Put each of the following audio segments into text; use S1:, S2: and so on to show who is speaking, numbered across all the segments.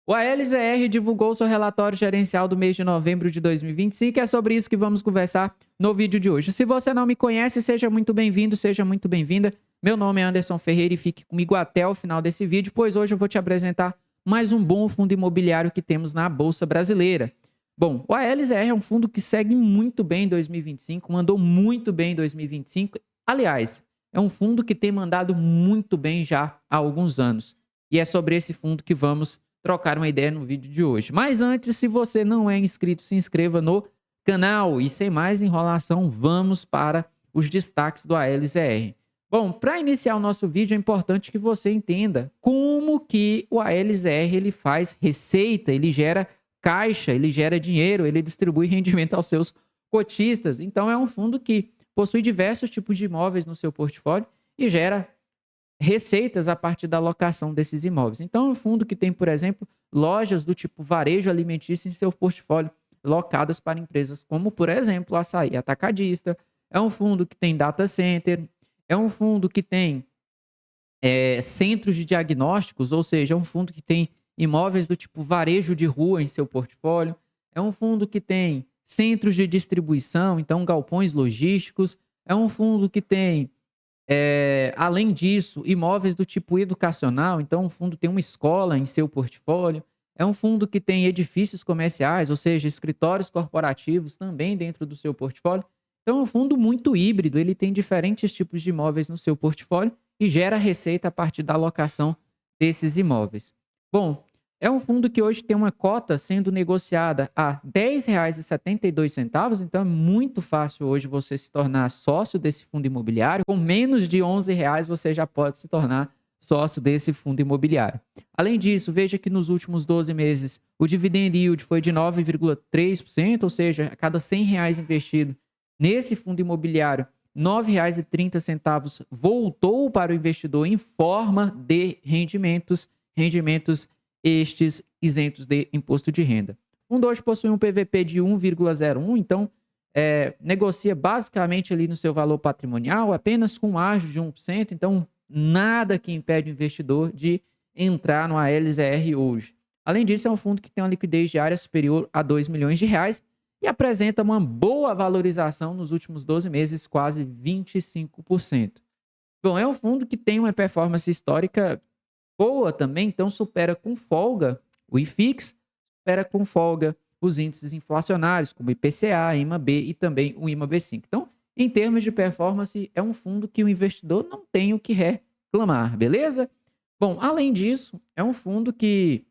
S1: O ALZR divulgou seu relatório gerencial do mês de novembro de 2025 e é sobre isso que vamos conversar no vídeo de hoje. Se você não me conhece, seja muito bem-vindo, seja muito bem-vinda. Meu nome é Anderson Ferreira e fique comigo até o final desse vídeo, pois hoje eu vou te apresentar mais um bom fundo imobiliário que temos na Bolsa Brasileira. Bom, o ALZR é um fundo que segue muito bem em 2025, mandou muito bem em 2025. Aliás, é um fundo que tem mandado muito bem já há alguns anos. E é sobre esse fundo que vamos trocar uma ideia no vídeo de hoje. Mas antes, se você não é inscrito, se inscreva no canal. E sem mais enrolação, vamos para os destaques do ALZR. Bom, para iniciar o nosso vídeo, é importante que você entenda como que o ALZR ele faz receita, ele gera caixa, ele gera dinheiro, ele distribui rendimento aos seus cotistas. Então, é um fundo que possui diversos tipos de imóveis no seu portfólio e gera receitas a partir da locação desses imóveis. Então, é um fundo que tem, por exemplo, lojas do tipo varejo alimentício em seu portfólio, locadas para empresas como, por exemplo, Açaí Atacadista. É um fundo que tem data center, é um fundo que tem centros de diagnósticos, ou seja, é um fundo que tem imóveis do tipo varejo de rua em seu portfólio. É um fundo que tem centros de distribuição, então galpões logísticos. É um fundo que tem além disso, imóveis do tipo educacional, então o fundo tem uma escola em seu portfólio. É um fundo que tem edifícios comerciais, ou seja, escritórios corporativos também dentro do seu portfólio. Então é um fundo muito híbrido, ele tem diferentes tipos de imóveis no seu portfólio e gera receita a partir da alocação desses imóveis. Bom, é um fundo que hoje tem uma cota sendo negociada a R$ 10,72, então é muito fácil hoje você se tornar sócio desse fundo imobiliário. Com menos de R$ 11 você já pode se tornar sócio desse fundo imobiliário. Além disso, veja que nos últimos 12 meses o dividend yield foi de 9,3%, ou seja, a cada R$ 100 investido nesse fundo imobiliário, R$ 9,30 voltou para o investidor em forma de rendimentos estes isentos de imposto de renda. O fundo hoje possui um PVP de 1,01, então negocia basicamente ali no seu valor patrimonial, apenas com um ágio de 1%, então nada que impede o investidor de entrar no ALZR hoje. Além disso, é um fundo que tem uma liquidez diária superior a R$ 2 milhões e apresenta uma boa valorização nos últimos 12 meses, quase 25%. Bom, é um fundo que tem uma performance histórica boa também, então supera com folga o IFIX, supera com folga os índices inflacionários, como IPCA, IMAB e também o IMAB5. Então, em termos de performance, é um fundo que o investidor não tem o que reclamar, beleza? Bom, além disso, é um fundo que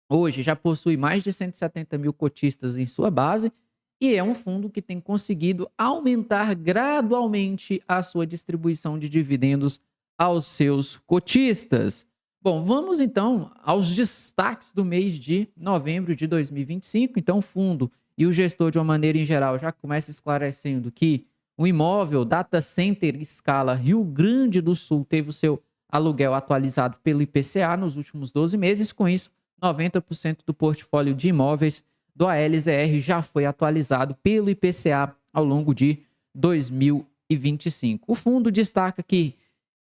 S1: hoje já possui mais de 170 mil cotistas em sua base e é um fundo que tem conseguido aumentar gradualmente a sua distribuição de dividendos aos seus cotistas. Bom, vamos então aos destaques do mês de novembro de 2025. Então, o fundo e o gestor, de uma maneira em geral, já começa esclarecendo que o imóvel Data Center Escala Rio Grande do Sul teve o seu aluguel atualizado pelo IPCA nos últimos 12 meses. Com isso, 90% do portfólio de imóveis do ALZR já foi atualizado pelo IPCA ao longo de 2025. O fundo destaca que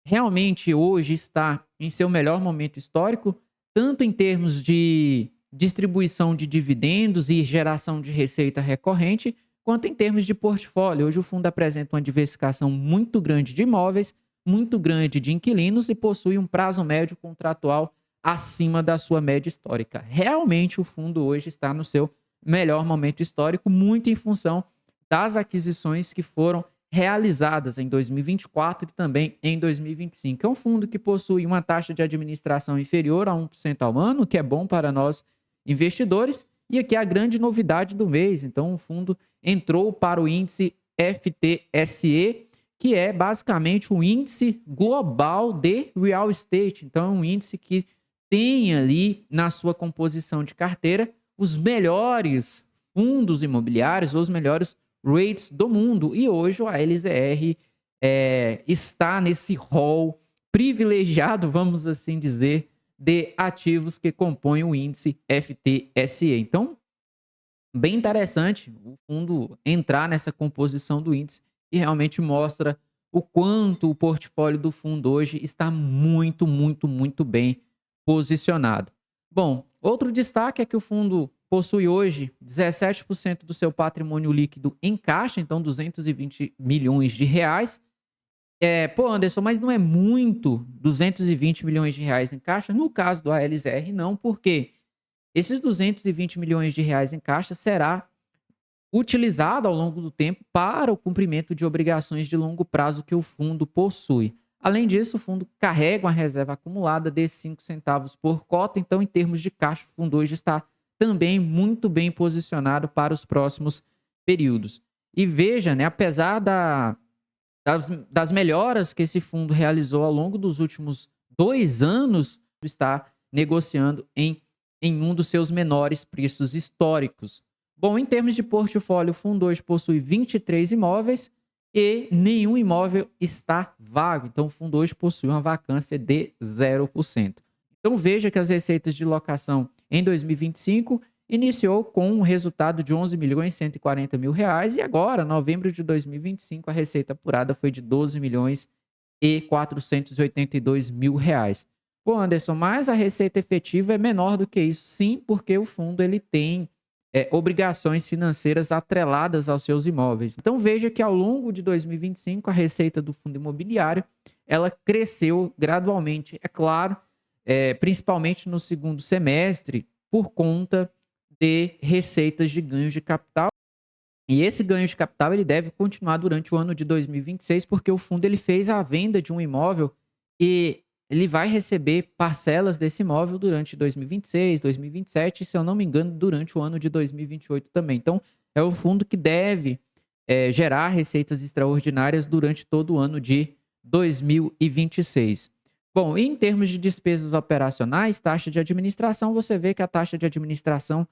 S1: realmente hoje está em seu melhor momento histórico, tanto em termos de distribuição de dividendos e geração de receita recorrente, quanto em termos de portfólio. Hoje o fundo apresenta uma diversificação muito grande de imóveis, muito grande de inquilinos e possui um prazo médio contratual acima da sua média histórica. Realmente o fundo hoje está no seu melhor momento histórico, muito em função das aquisições que foram realizadas em 2024 e também em 2025. É um fundo que possui uma taxa de administração inferior a 1% ao ano, o que é bom para nós investidores. E aqui a grande novidade do mês. Então, o fundo entrou para o índice FTSE, que é basicamente um índice global de real estate. Então, é um índice que tem ali na sua composição de carteira os melhores fundos imobiliários, os melhores rates do mundo. E hoje o ALZR está nesse hall privilegiado, vamos assim dizer, de ativos que compõem o índice FTSE. Então, bem interessante o fundo entrar nessa composição do índice e realmente mostra o quanto o portfólio do fundo hoje está muito, muito, muito bem posicionado. Bom, Outro destaque é que o fundo possui hoje 17% do seu patrimônio líquido em caixa, então 220 milhões de reais. Pô, Anderson, mas não é muito 220 milhões de reais em caixa? No caso do ALZR, não, porque esses 220 milhões de reais em caixa será utilizado ao longo do tempo para o cumprimento de obrigações de longo prazo que o fundo possui. Além disso, o fundo carrega uma reserva acumulada de 5 centavos por cota, então, em termos de caixa, o fundo hoje está também muito bem posicionado para os próximos períodos. E veja, né, apesar das melhoras que esse fundo realizou ao longo dos últimos 2 anos, está negociando em um dos seus menores preços históricos. Bom, em termos de portfólio, o fundo hoje possui 23 imóveis e nenhum imóvel está vago. Então, o fundo hoje possui uma vacância de 0%. Então, veja que as receitas de locação em 2025 iniciou com um resultado de 11 milhões e 140 mil reais e agora, novembro de 2025, a receita apurada foi de 12 milhões e 482 mil reais. Pô, Anderson, mas a receita efetiva é menor do que isso? Sim, porque o fundo ele tem obrigações financeiras atreladas aos seus imóveis. Então veja que ao longo de 2025 a receita do fundo imobiliário ela cresceu gradualmente, é claro, principalmente no segundo semestre por conta de receitas de ganhos de capital. E esse ganho de capital ele deve continuar durante o ano de 2026, porque o fundo ele fez a venda de um imóvel e ele vai receber parcelas desse imóvel durante 2026, 2027 e, se eu não me engano, durante o ano de 2028 também. Então, é o fundo que deve gerar receitas extraordinárias durante todo o ano de 2026. Bom, em termos de despesas operacionais, taxa de administração, você vê que a taxa de administração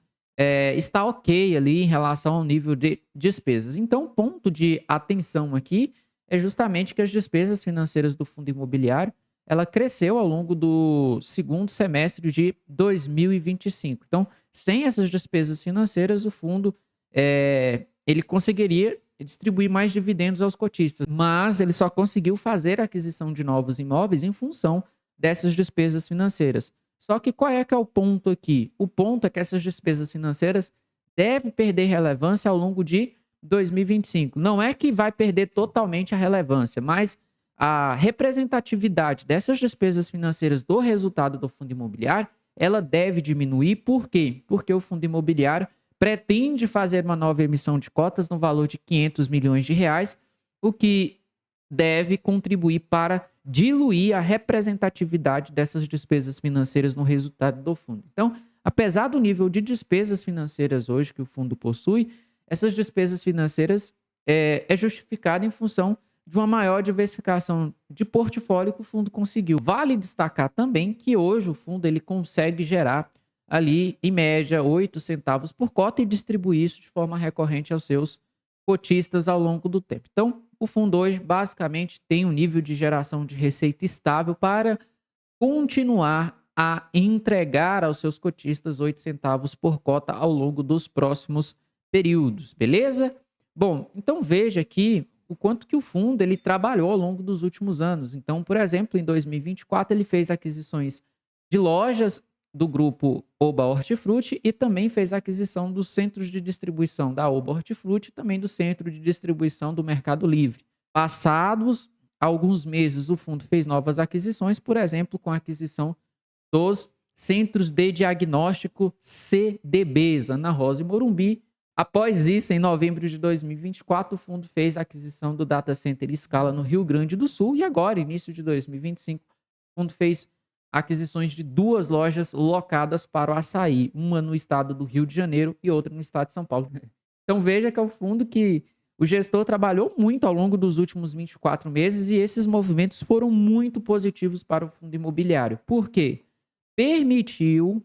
S1: está ok ali em relação ao nível de despesas. Então, o ponto de atenção aqui é justamente que as despesas financeiras do fundo imobiliário ela cresceu ao longo do segundo semestre de 2025. Então, sem essas despesas financeiras, o fundo ele conseguiria distribuir mais dividendos aos cotistas, mas ele só conseguiu fazer a aquisição de novos imóveis em função dessas despesas financeiras. Só que qual é que é o ponto aqui? O ponto é que essas despesas financeiras devem perder relevância ao longo de 2025. Não é que vai perder totalmente a relevância, mas a representatividade dessas despesas financeiras do resultado do fundo imobiliário, ela deve diminuir. Por quê? Porque o fundo imobiliário pretende fazer uma nova emissão de cotas no valor de 500 milhões de reais, o que deve contribuir para diluir a representatividade dessas despesas financeiras no resultado do fundo. Então, apesar do nível de despesas financeiras hoje que o fundo possui, essas despesas financeiras é justificada em função de uma maior diversificação de portfólio que o fundo conseguiu. Vale destacar também que hoje o fundo ele consegue gerar ali, em média, 8 centavos por cota e distribuir isso de forma recorrente aos seus cotistas ao longo do tempo. Então, o fundo hoje basicamente tem um nível de geração de receita estável para continuar a entregar aos seus cotistas 8 centavos por cota ao longo dos próximos períodos, beleza? Bom, então veja aqui o quanto que o fundo ele trabalhou ao longo dos últimos anos. Então, por exemplo, em 2024 ele fez aquisições de lojas do grupo Oba Hortifruti e também fez a aquisição dos centros de distribuição da Oba Hortifruti e também do centro de distribuição do Mercado Livre. Passados alguns meses, o fundo fez novas aquisições, por exemplo, com a aquisição dos centros de diagnóstico CDBs, Ana Rosa e Morumbi. Após isso, em novembro de 2024, o fundo fez a aquisição do Data Center Scala no Rio Grande do Sul e agora, início de 2025, o fundo fez aquisições de 2 lojas locadas para o açaí, uma no estado do Rio de Janeiro e outra no estado de São Paulo. Então veja que é o fundo que o gestor trabalhou muito ao longo dos últimos 24 meses e esses movimentos foram muito positivos para o fundo imobiliário. Por quê? Permitiu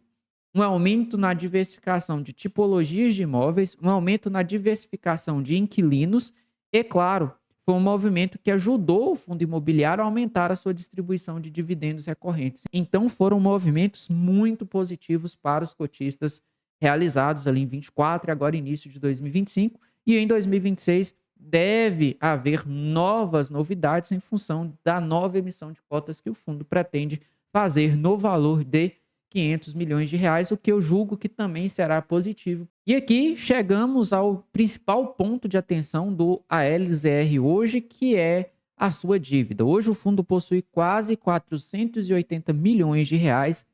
S1: um aumento na diversificação de tipologias de imóveis, um aumento na diversificação de inquilinos e, claro, foi um movimento que ajudou o fundo imobiliário a aumentar a sua distribuição de dividendos recorrentes. Então, foram movimentos muito positivos para os cotistas realizados ali em 24 e agora início de 2025. E em 2026 deve haver novas novidades em função da nova emissão de cotas que o fundo pretende fazer no valor de 500 milhões de reais, o que eu julgo que também será positivo. E aqui chegamos ao principal ponto de atenção do ALZR hoje, que é a sua dívida. Hoje o fundo possui quase 480 milhões de reais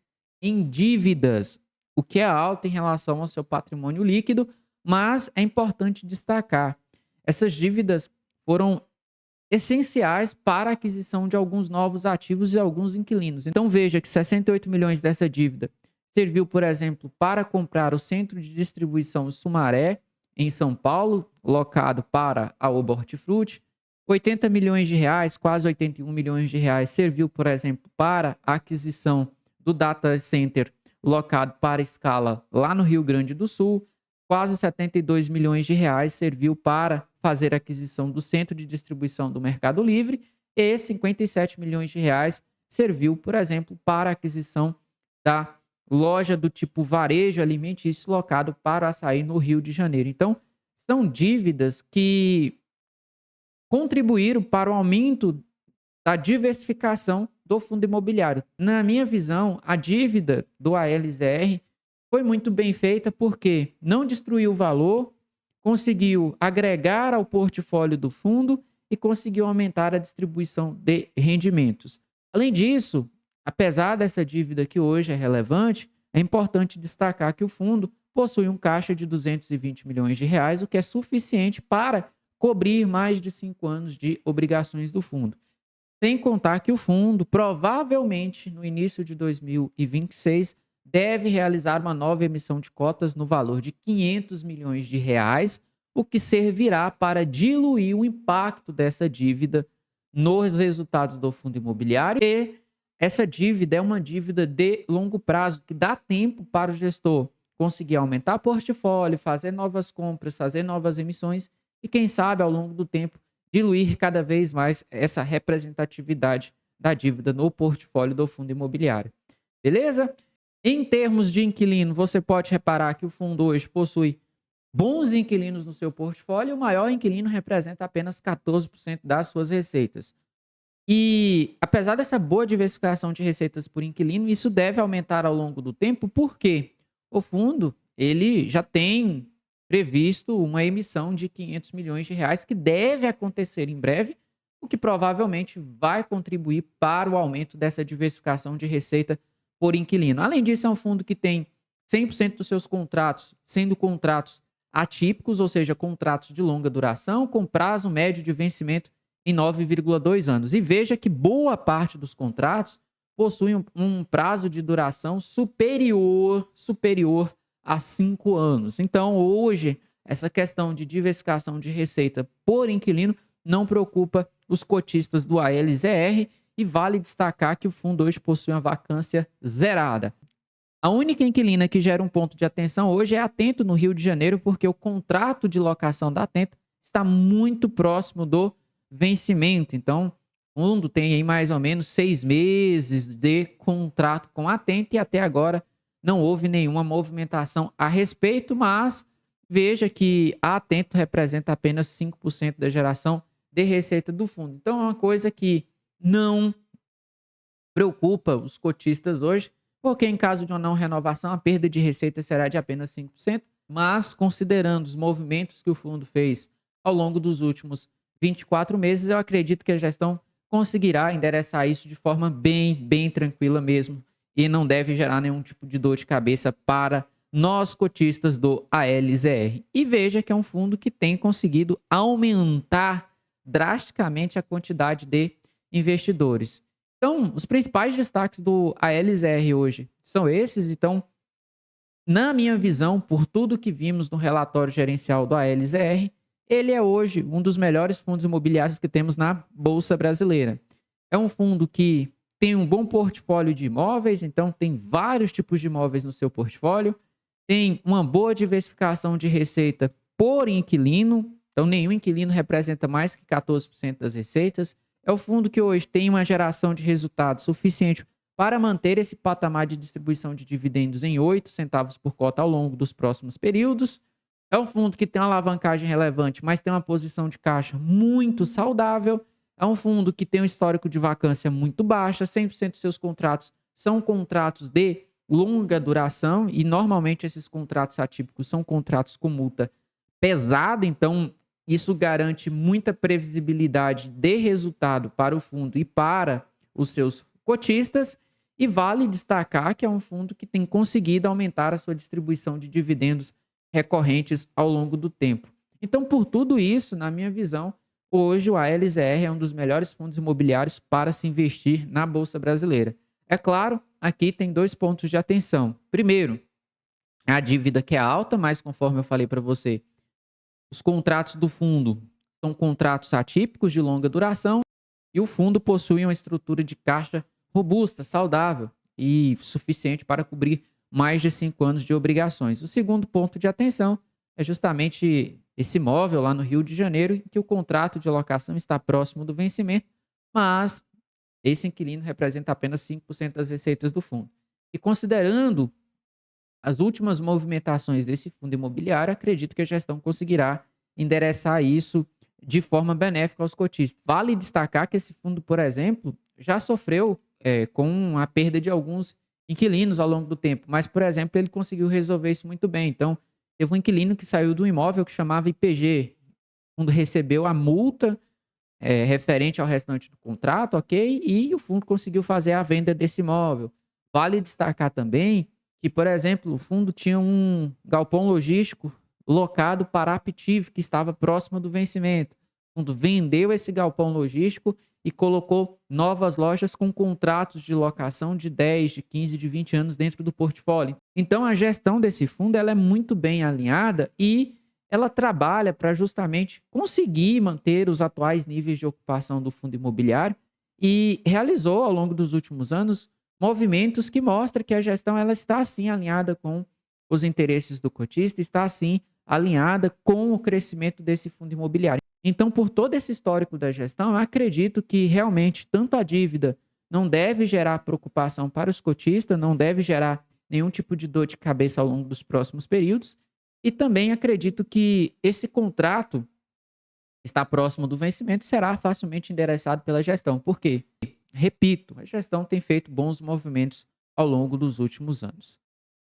S1: em dívidas, o que é alto em relação ao seu patrimônio líquido, mas é importante destacar, essas dívidas foram essenciais para a aquisição de alguns novos ativos e alguns inquilinos. Então veja que 68 milhões dessa dívida serviu, por exemplo, para comprar o centro de distribuição Sumaré, em São Paulo, locado para a Oba Hortifruti. 80 milhões de reais, quase 81 milhões de reais, serviu, por exemplo, para a aquisição do data center locado para a Scala lá no Rio Grande do Sul. Quase 72 milhões de reais serviu para fazer a aquisição do centro de distribuição do Mercado Livre e 57 milhões de reais serviu, por exemplo, para a aquisição da loja do tipo varejo alimentício locado para o Açaí no Rio de Janeiro. Então, são dívidas que contribuíram para o aumento da diversificação do fundo imobiliário. Na minha visão, a dívida do ALZR foi muito bem feita porque não destruiu o valor, conseguiu agregar ao portfólio do fundo e conseguiu aumentar a distribuição de rendimentos. Além disso, apesar dessa dívida que hoje é relevante, é importante destacar que o fundo possui um caixa de 220 milhões de reais, o que é suficiente para cobrir mais de 5 anos de obrigações do fundo. Sem contar que o fundo, provavelmente no início de 2026, deve realizar uma nova emissão de cotas no valor de 500 milhões de reais, o que servirá para diluir o impacto dessa dívida nos resultados do fundo imobiliário. E essa dívida é uma dívida de longo prazo, que dá tempo para o gestor conseguir aumentar o portfólio, fazer novas compras, fazer novas emissões e, quem sabe, ao longo do tempo, diluir cada vez mais essa representatividade da dívida no portfólio do fundo imobiliário. Beleza? Em termos de inquilino, você pode reparar que o fundo hoje possui bons inquilinos no seu portfólio e o maior inquilino representa apenas 14% das suas receitas. E apesar dessa boa diversificação de receitas por inquilino, isso deve aumentar ao longo do tempo, porque o fundo ele já tem previsto uma emissão de 500 milhões de reais que deve acontecer em breve, o que provavelmente vai contribuir para o aumento dessa diversificação de receita por inquilino. Além disso, é um fundo que tem 100% dos seus contratos sendo contratos atípicos, ou seja, contratos de longa duração, com prazo médio de vencimento em 9,2 anos. E veja que boa parte dos contratos possuem um prazo de duração superior a 5 anos. Então, hoje, essa questão de diversificação de receita por inquilino não preocupa os cotistas do ALZR e vale destacar que o fundo hoje possui uma vacância zerada. A única inquilina que gera um ponto de atenção hoje é a Atento, no Rio de Janeiro, porque o contrato de locação da Atento está muito próximo do vencimento. Então, o fundo tem aí mais ou menos 6 meses de contrato com a Atento e até agora não houve nenhuma movimentação a respeito, mas veja que a Atento representa apenas 5% da geração de receita do fundo. Então, é uma coisa que não preocupa os cotistas hoje, porque em caso de uma não renovação, a perda de receita será de apenas 5%, mas considerando os movimentos que o fundo fez ao longo dos últimos 24 meses, eu acredito que a gestão conseguirá endereçar isso de forma bem tranquila mesmo e não deve gerar nenhum tipo de dor de cabeça para nós cotistas do ALZR. E veja que é um fundo que tem conseguido aumentar drasticamente a quantidade de investidores. Então, os principais destaques do ALZR hoje são esses. Então, na minha visão, por tudo que vimos no relatório gerencial do ALZR, ele é hoje um dos melhores fundos imobiliários que temos na Bolsa Brasileira. É um fundo que tem um bom portfólio de imóveis, então tem vários tipos de imóveis no seu portfólio, tem uma boa diversificação de receita por inquilino, então nenhum inquilino representa mais que 14% das receitas. É o fundo que hoje tem uma geração de resultados suficiente para manter esse patamar de distribuição de dividendos em 8 centavos por cota ao longo dos próximos períodos. É um fundo que tem uma alavancagem relevante, mas tem uma posição de caixa muito saudável. É um fundo que tem um histórico de vacância muito baixa, 100% dos seus contratos são contratos de longa duração e normalmente esses contratos atípicos são contratos com multa pesada, então isso garante muita previsibilidade de resultado para o fundo e para os seus cotistas. E vale destacar que é um fundo que tem conseguido aumentar a sua distribuição de dividendos recorrentes ao longo do tempo. Então, por tudo isso, na minha visão, hoje o ALZR é um dos melhores fundos imobiliários para se investir na Bolsa Brasileira. É claro, aqui tem 2 pontos de atenção. Primeiro, a dívida que é alta, mas conforme eu falei para você, os contratos do fundo são contratos atípicos de longa duração e o fundo possui uma estrutura de caixa robusta, saudável e suficiente para cobrir mais de 5 anos de obrigações. O segundo ponto de atenção é justamente esse imóvel lá no Rio de Janeiro, em que o contrato de locação está próximo do vencimento, mas esse inquilino representa apenas 5% das receitas do fundo. E considerando as últimas movimentações desse fundo imobiliário, acredito que a gestão conseguirá endereçar isso de forma benéfica aos cotistas. Vale destacar que esse fundo, por exemplo, já sofreu com a perda de alguns inquilinos ao longo do tempo, mas, por exemplo, ele conseguiu resolver isso muito bem. Então, teve um inquilino que saiu do imóvel que chamava IPG, o fundo recebeu a multa referente ao restante do contrato, ok? E o fundo conseguiu fazer a venda desse imóvel. Vale destacar também que, por exemplo, o fundo tinha um galpão logístico locado para Aptiv, que estava próximo do vencimento. O fundo vendeu esse galpão logístico e colocou novas lojas com contratos de locação de 10, de 15, de 20 anos dentro do portfólio. Então, a gestão desse fundo ela é muito bem alinhada e ela trabalha para justamente conseguir manter os atuais níveis de ocupação do fundo imobiliário e realizou, ao longo dos últimos anos, movimentos que mostram que a gestão ela está, sim, alinhada com os interesses do cotista, está, sim, alinhada com o crescimento desse fundo imobiliário. Então, por todo esse histórico da gestão, eu acredito que realmente tanto a dívida não deve gerar preocupação para os cotistas, não deve gerar nenhum tipo de dor de cabeça ao longo dos próximos períodos. E também acredito que esse contrato está próximo do vencimento será facilmente endereçado pela gestão. Por quê? Repito, a gestão tem feito bons movimentos ao longo dos últimos anos.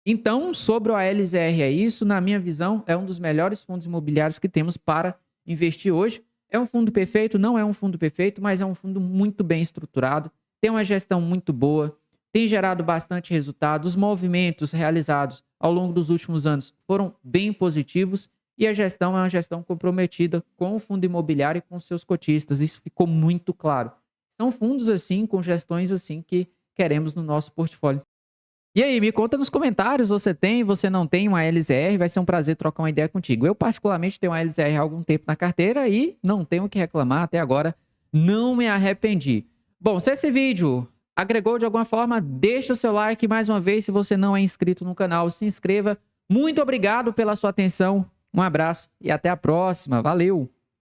S1: Então, sobre o ALZR é isso, na minha visão, é um dos melhores fundos imobiliários que temos para investir hoje. É um fundo perfeito? Não é um fundo perfeito, mas é um fundo muito bem estruturado, tem uma gestão muito boa, tem gerado bastante resultado. Os movimentos realizados ao longo dos últimos anos foram bem positivos e a gestão é uma gestão comprometida com o fundo imobiliário e com seus cotistas. Isso ficou muito claro. São fundos assim, com gestões assim que queremos no nosso portfólio. E aí, me conta nos comentários, você não tem uma LZR? Vai ser um prazer trocar uma ideia contigo. Eu particularmente tenho uma LZR há algum tempo na carteira e não tenho o que reclamar até agora, não me arrependi. Bom, se esse vídeo agregou de alguma forma, deixa o seu like mais uma vez. Se você não é inscrito no canal, se inscreva. Muito obrigado pela sua atenção, um abraço e até a próxima. Valeu!